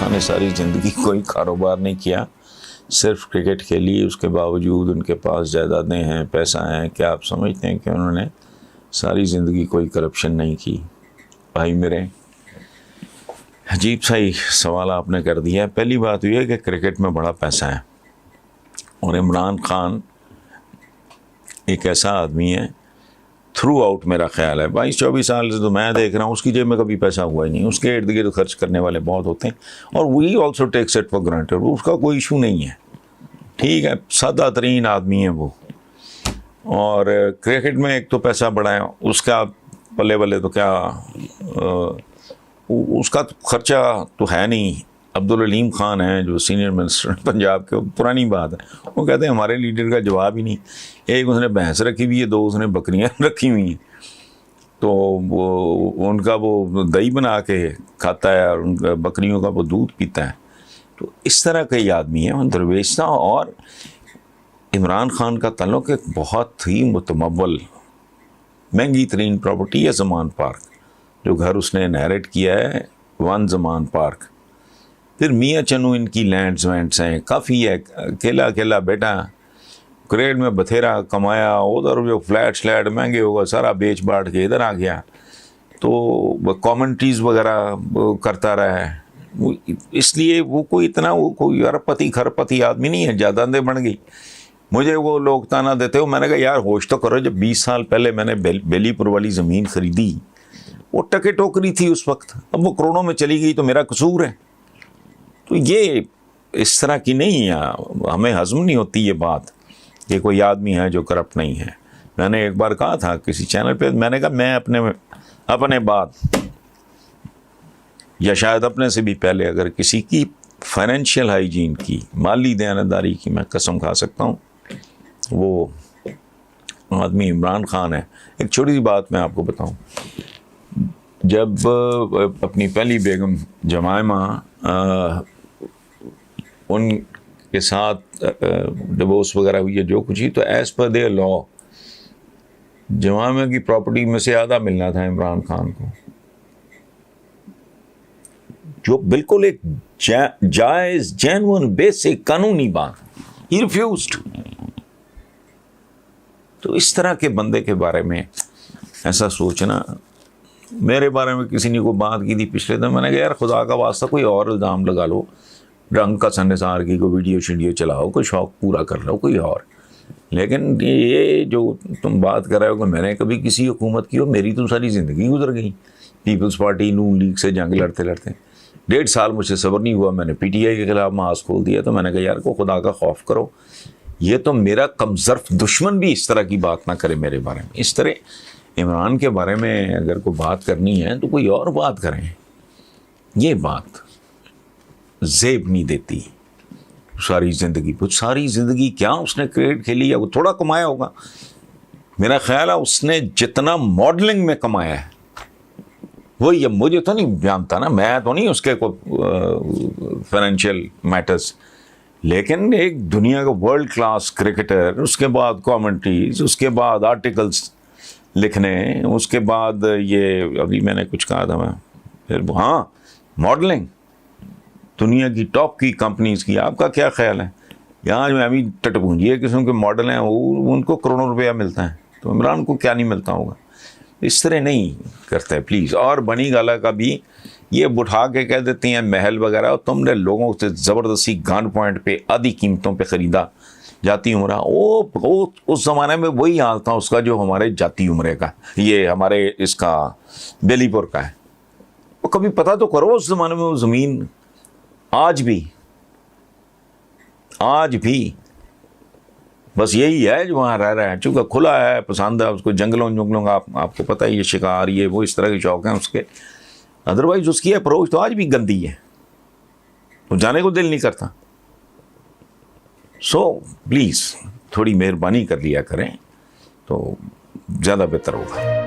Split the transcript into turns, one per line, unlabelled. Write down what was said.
खान ने सारी ज़िंदगी कोई कारोबार नहीं किया, सिर्फ क्रिकेट खेली। उसके बावजूद उनके पास जायदादें हैं, पैसा है। क्या आप समझते हैं कि उन्होंने सारी ज़िंदगी कोई करप्शन नहीं की? भाई मेरे, अजीब सा ही सवाल आपने कर दिया है। पहली बात यह है कि क्रिकेट में बड़ा पैसा है और इमरान खान एक ऐसा आदमी है, थ्रू आउट मेरा ख्याल है 22-24 साल से तो मैं देख रहा हूँ, उसकी जेब में कभी पैसा हुआ ही नहीं। उसके इर्द गिर्द खर्च करने वाले बहुत होते हैं और वही also takes it for granted, उसका कोई इशू नहीं है। ठीक है, सादा तरीन आदमी है वो। और क्रिकेट में एक तो पैसा बड़ा है, उसका पल्ले बल्ले तो क्या उसका तो खर्चा तो है नहीं। अब्दुल अलीम खान है जो सीनियर मिनिस्टर पंजाब के, पुरानी बात है, वो कहते हैं हमारे लीडर का जवाब ही नहीं। एक उसने भैंस रखी हुई है, 2 उसने बकरियां रखी हुई हैं, तो वो उनका वो दही बना के खाता है और उनका बकरियों का वो दूध पीता है। तो इस तरह का ही आदमी है दरवेश। और इमरान खान का ताल्लुक एक बहुत ही मुतमव्वल महंगी तरीन प्रॉपर्टी है ज़मान पार्क, जो घर उसने इनहेरिट किया है, 1 ज़मान पार्क। फिर मियाँ चन्नू इनकी लैंड्स वैंड्स हैं, काफ़ी है। अकेला बेटा क्रिकेट में बथेरा कमाया, उधर जो फ्लैट श्लैट महंगे होगा सारा बेच बांट के इधर आ गया, तो कमेंट्रीज़ वगैरह करता रहा है। इसलिए वो कोई इतना वो कोई अरबपति खरबपति आदमी नहीं है, जायदादें बन गई। मुझे वो लोग ताना देते हो, मैंने कहा यार होश तो करो, जब 20 साल पहले मैंने बेलीपुर वाली ज़मीन ख़रीदी वो टके टोकरी थी उस वक्त, अब वो करोड़ों में चली गई तो मेरा कसूर है? तो ये इस तरह की नहीं है, हमें हज़म नहीं होती ये बात कि कोई आदमी है जो करप्ट नहीं है। मैंने एक बार कहा था किसी चैनल पे, मैंने कहा मैं अपने बाद या शायद अपने से भी पहले अगर किसी की फाइनेंशियल हाइजीन की, माली दयानतदारी की मैं कसम खा सकता हूँ, वो आदमी इमरान खान है। एक छोटी सी बात मैं आपको बताऊँ, जब अपनी पहली बेगम जमायमा उनके साथ डिवोर्स वगैरह हुई है, जो कुछ ही, तो एज़ पर देयर लॉ जमायमा की प्रॉपर्टी में से आधा मिलना था इमरान खान को, जो बिल्कुल एक जायज़ जेन्युइन बेसिक कानूनी बात। ही रिफ्यूज्ड। तो इस तरह के बंदे के बारे में ऐसा सोचना, मेरे बारे में किसी ने को बात की थी पिछले दिन, मैंने कहा यार खुदा का वास्ता कोई और इल्ज़ाम लगा लो, रंग का सन्निसार की कोई वीडियो शीडियो चलाओ, कोई शौक़ पूरा कर लो कोई और। लेकिन ये जो तुम बात कर रहे हो कि मैंने कभी किसी हुकूमत की हो, मेरी तो सारी ज़िंदगी गुजर गई पीपल्स पार्टी नून लीग से जंग लड़ते लड़ते। 1.5 साल मुझसे सब्र नहीं हुआ, मैंने PTI के ख़िलाफ़ मास खोल दिया। तो मैंने कहा यार को खुदा का खौफ करो, ये तो मेरा कमज़र्फ दुश्मन भी इस तरह की बात ना करे मेरे बारे में। इस तरह इमरान के बारे में अगर कोई बात करनी है तो कोई और बात करें, ये बात ज़ेब नहीं देती। सारी ज़िंदगी क्या उसने क्रिकेट खेली है, वो थोड़ा कमाया होगा। मेरा ख्याल है उसने जितना मॉडलिंग में कमाया है वो, ये मुझे तो नहीं जानता ना, मैं तो नहीं उसके को फाइनेंशियल मैटर्स, लेकिन एक दुनिया का वर्ल्ड क्लास क्रिकेटर, उसके बाद कमेंट्रीज, उसके बाद आर्टिकल्स लिखने, उसके बाद ये अभी मैंने कुछ कहा था मैं, फिर हाँ मॉडलिंग, दुनिया की टॉप की कंपनीज़ की। आपका क्या ख्याल है? यहाँ जो अभी टटपूंजी किस्म के मॉडल हैं वो उनको करोड़ों रुपया मिलता है, तो इमरान को क्या नहीं मिलता होगा? इस तरह नहीं करते प्लीज़। और बनी गाला का भी ये उठा के कह देती हैं महल वगैरह, तुमने लोगों से ज़बरदस्ती गन पॉइंट पे आधी कीमतों पे ख़रीदा जाती उम्रा। वो उस ज़माने में वही हाल था उसका जो हमारे जाती उम्रे का, ये हमारे इसका बेलीपुर का है। वो कभी पता तो करो उस ज़माने में वो ज़मीन आज भी बस यही है जो वहाँ रह रहा है, चूँकि खुला है, पसंद है उसको, जंगलों का आपको पता ही है, शिकार ये वो इस तरह के शौक़ हैं उसके। अदरवाइज उसकी अप्रोच तो आज भी गंदी है, तो जाने को दिल नहीं करता। सो प्लीज़ थोड़ी मेहरबानी कर लिया करें तो ज़्यादा बेहतर होगा।